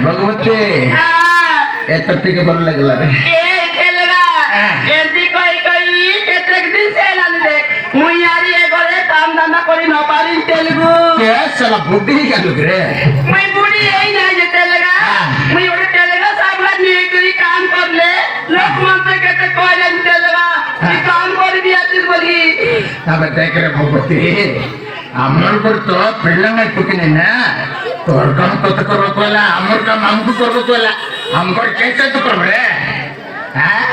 भगवती एतಟ್ಟಿಗೆ ಬರಲಾಗಿಲ್ಲ ರೀ এদি কই কই কেতক দিন সেলানে মুই আরি এ ঘরে কাম দানা করি ন পারি তেলগু কে সালা বুদ্ধি গেল রে মুই বুড়ি এই না যে তেলগা মুই ওরে তেলগা সাবলা নিয়ে করি কাম করলে লোক মানতে কেতে কইলেন তেলগা কি কাম করবি আতিস বলি তবে দেখ রে ভগবতী আমার তো পিল্লাঙ্গাই টুকিনি না তোর কাম কত করবো কইলা আমার কাম আমকু করবো কইলা আমগর কেসে তো করবে রে হ্যাঁ